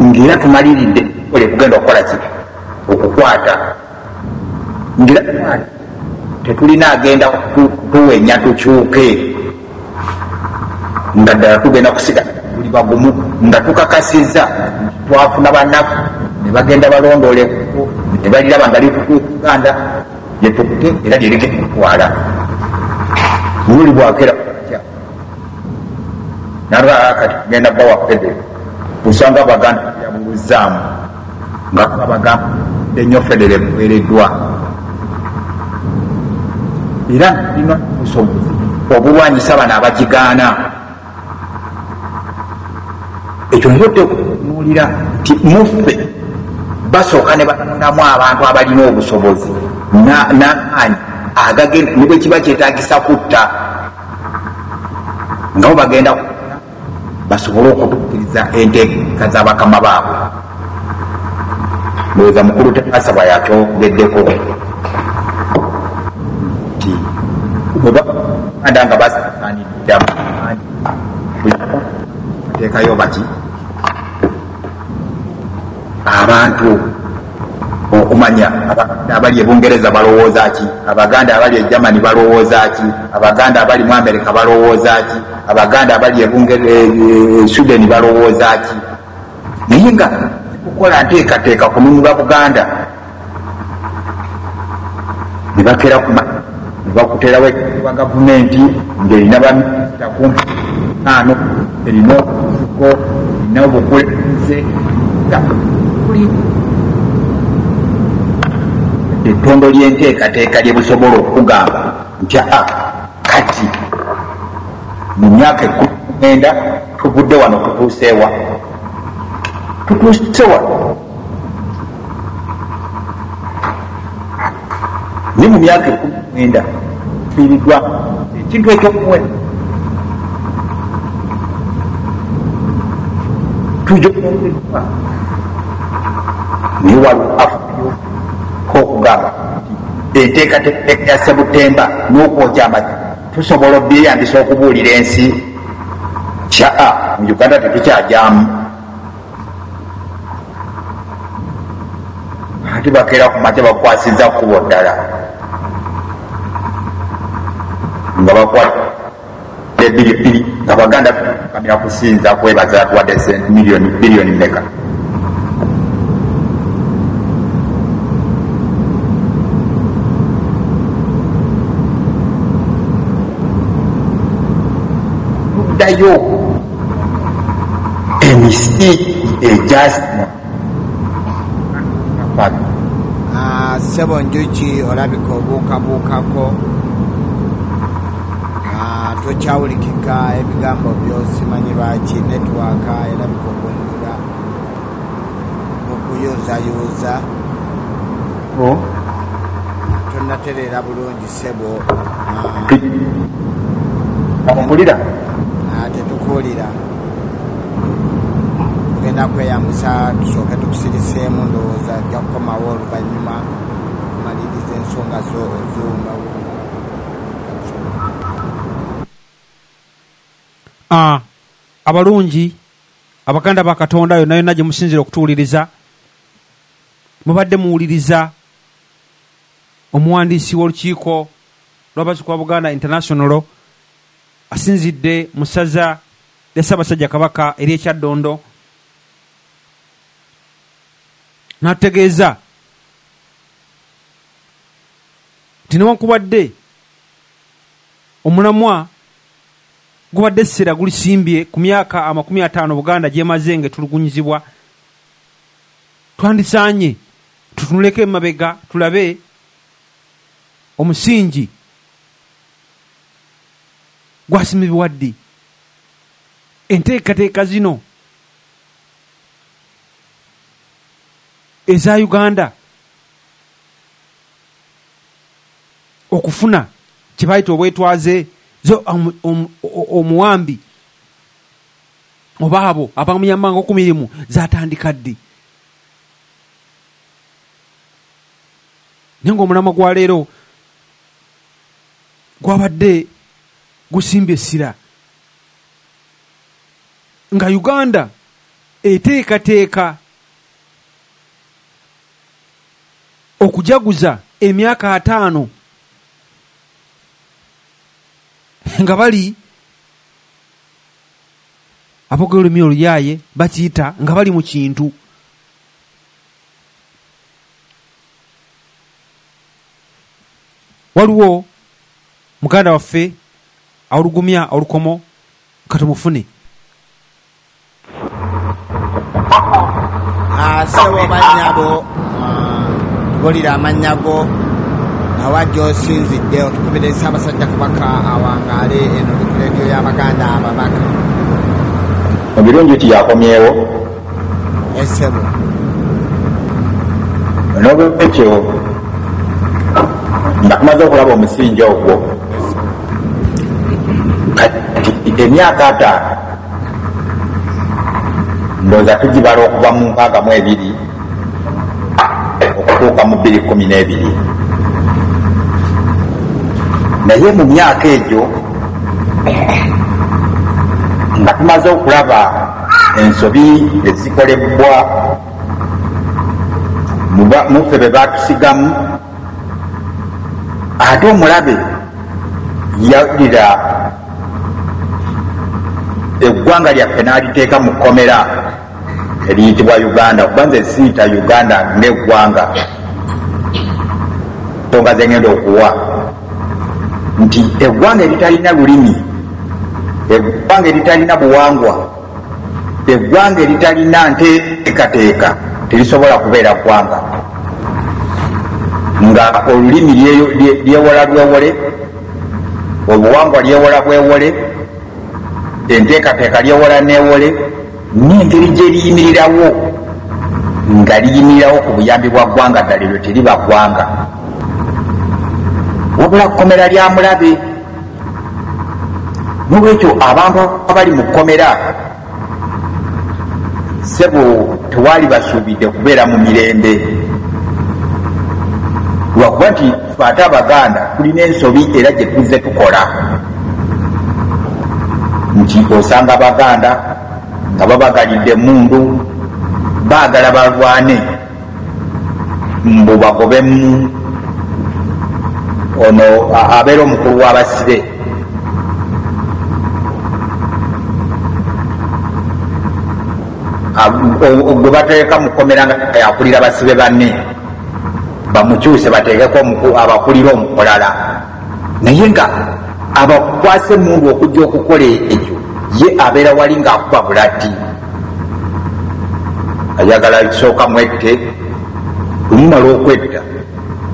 ngira tumaliridde ole kugenda okukola ki okukwata ngira tetulina agenda tuwenya tukyuke nga ddala tugenda kusigala buli bagumu nga tukakasizza twafuna bannaku ne bagenda balondooleku ne baliraba nga litutuuganda lyetukuke era lyerigenda kutwala buli bwakera kati genda bawa federo usanga abaganda yabuluzaamu nga abagamba ennyo federo eweereddwa era lina busobozi obulwanyisa bano abagigaana ekyo nzodde okutunuulira nti muffe basooka ne batondamu abantu abalina obusobozi n'amaanyi agagenda ne bwe kiba kyetaagisa kutta nga bo bagenda basobole okutuukiriza enteeka z'abakama baabwe ndowooza mukulu temasabwa yakyogeddeko nti bwebaganda nga basaaniddamu ateekayo bati abantu okumanya abali ebungereza balowooza ki, abaganda abali egermany balowooza ki, abaganda abali mu america balowooza ki, abaganda abali sweden balowooza ki. Naye nga kukola nteekateeka kununula buganda ne bakera ne bakuterawo ekiwa gavumenti ng'erina baminisita kumpi 5 erina obufuko erina obukulembeze ettondo ly'enteekateeka lye busobola okugamba nti kati mu myaka 19 tuvudde wano tutuuseewa ni mu myaka 19 fiiriddwa ekintu ekyokuwe tujogeddwa naye waliwo afuyo okugamba enteekateeka ya Sebutemba n'okwokya amati tusobola obyeyambisa okubuulira ensi mu Uganda tetukyajyamu ate bakeera ku makya bakwasizza kkubo ddala nga bakwata ebiripiri nga baganda kamira kusinza kwebaza tuwadde sente biliyoni meka dayo emisi ejasina Sebo Njuki olabika obuukabuukako tokyawulikika ebigambo byosimanyi baki netiwaaka erabika okwongera okuyozayooza tonatereera bulungi Sebo amumpulira tetukuwulira tugenda kweyambisa tusooke tukusiriseemu ndowooza ajja kukomawo oluvannyuma kumaliriza ensonga zozuumawo abalungi abaganda ba Katonda yonna yonna gye musinzira okutuwuliriza mubadde muwuliriza omuwandiisi w'olukiiko lw'abazzukulu ba Buganda International asinzidde mu ssaza lya Ssaabasajja Kabaka ery'Ekyaddondo n'ategeeza nti newankubadde omulamwa gubadde essira gulisimbye ku myaka 50 Buganda gyemaze ng'etulugunyizibwa, twandisaanye tutunuleko emabega tulabe omusingi gwasimibwa ddi. Enteekateeka zino eza Uganda okufuna kye bayita obwetwaze zo omuwambi oba abo abamuyambanga ku mirimu zatandika ddi. Naye ng'omulamwa gwa leero gwabadde gusimbye essira nga Uganda eteekateeka okujaguza emyaka 5 nga bali abogera olulimi oluyaye bakiyita nga bali mu kintu. Waliwo muganda waffe awulugumya olukomo katumufune. Sebo banyabo tubulira amanyago awajja osinzidde otukubira Ssaabasajja Kabaka awangaale eno ku leediyo y'Abaganda Ababaka. Ebirungi tiyakomyewo Sebo n'olwekyo nga tumaze okulaba omusingi ogwo kati emyaka 5 ndowooza tugibala okuva mu 62 okutuuka mu 2012 naye mu myaka egyo nga tumaze okulaba ensobi ezikolebwa muffe be batusigamu ate omulabe yawulira eggwanga lyaffe n'aliteeka mu kkomera eriyitibwa Uganda kuba nze siyita Uganda ng'eggwanga nsonga ze ngenda okuwa nti eggwanga eritalina lulimi, eggwanga eritalina buwangwa, eggwanga eritalina nteekateeka terisobola kubeera ggwanga. Nga olulimi lyewola lwewole, obuwangwa lyewola bwewole, enteekateeka lyewola neewole, n'engeri gye liyimirirawo nga liyimirirawo ku buyambi bwa ggwanga ddala eryo teriba ggwanga wabula kkomera lya mulabe. N'olwekyo abantu abali mu kkomera ssebo tewaali basuubidde kubeera mu mirembe lwakuba nti ffe ate Abaganda tulina ensobi era gye tuzze tukola nti osanga Abaganda nga babagalidde emmundu baagala balwane mbu bagobemu ono abeera omukulu w'abasibe gwe bateeka mu kkomera nga yakulira basibe banne bamukyuse bateekeko abakulira omukolala naye nga abakwasa emmundu okujja okukola ekyo ye abeera wali ng'akuba bulati ayagala kisooka mwette lumumala okwetta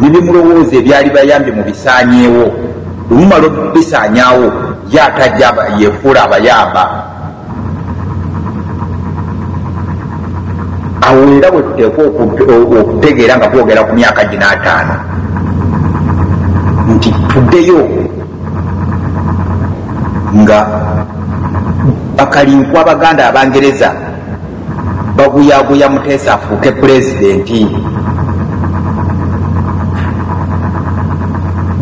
nebimulowooza ebyali bayambye mu bisaanyeewo lumumala obisaanyaawo ye atajja yefuula abayamba. Awo era bwe tuteekwa okutegeera nga twogera ku myaka 5 nti tuddeyo nga bakalinkwa Abaganda Abangereza baguyaguya Muteesa afuuke pulezidenti.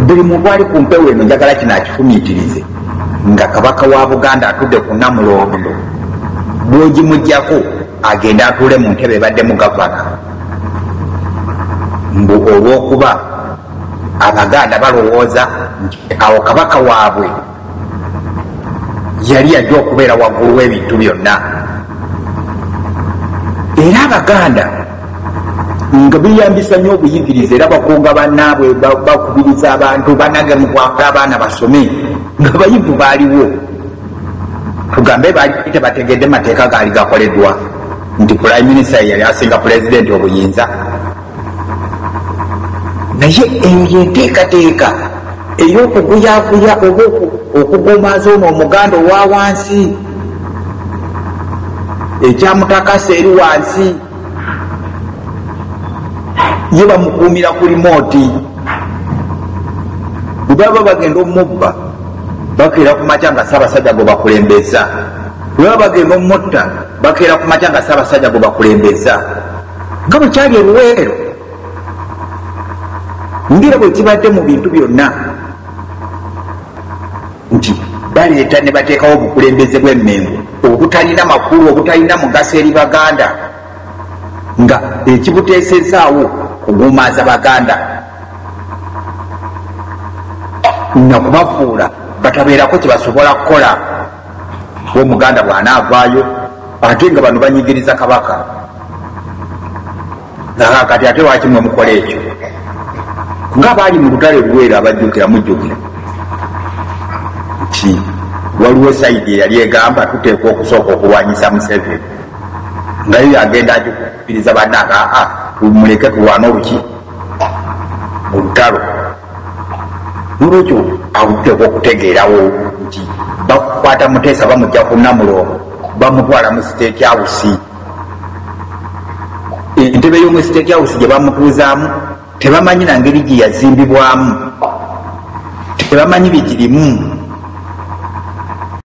Buli muntu ali ku mpewo eno njagala kino akifumiitirize nga Kabaka wa Buganda atudde ku Namulondo bw'ogimuggyako agenda atuule mu ntebe ebadde mu gavana mbu olw'okuba Abaganda balowooza nti awo Kabaka waabwe yali ajja okubeera waggulu w'ebintu byonna. Era Abaganda nga biyambisa nnyo obuyigiriza era bakunga bannaabwe bakubiriza abantu banage mu kwagala abaana basome nga bayivu baaliwo tugambe baali tebategedde mateeka gaali gakoleddwa nti prime minister yali asinga pulezidenti obuyinza naye eyo yenteekateeka ey'okuguyaguya oba okugomaaza ono omuganda owa wansi ekyamutakasa eri wansi ye bamukuumira ku limooti bwe baba bagenda omubba bakeera ku makya nga Ssaabasajja gwe bakulembeza bwe baba bagenda omutta bakeera ku makya nga Ssaabasajja gwe bakulembeza nga bwe kyali eruweero ngira bwe kibadde mu bintu byonna nti baleeta ne bateekawo obukulembeze bw'emmengo obutalina makulu obutalina mugaso eri baganda nga ekibuteesezaawo kugumaza baganda nakubafuula batabeerako kyebasobola kukola omuganda bw'anaavaayo ate nga bano banyigiriza kabaka kati ate wakimwe mukola ekyo nga baali mu lutale luweera abajjukira mujjukira nti waliwo saidi eyali egamba tuteekwa okusooka okulwanyisa Museveni nga yo yagenda agikubiriza bannanga tumuleke tulwana oluki mu lutalo nolwekyo akuteekwa okutegeerawo nti bakukwata Muteesa bamujja ku Namulondo bamutwala mu State House entebe y'omu State House gye bamutuuzaamu tebamanyi na ngeri gye yazimbibwamu tebamanyi bigirimu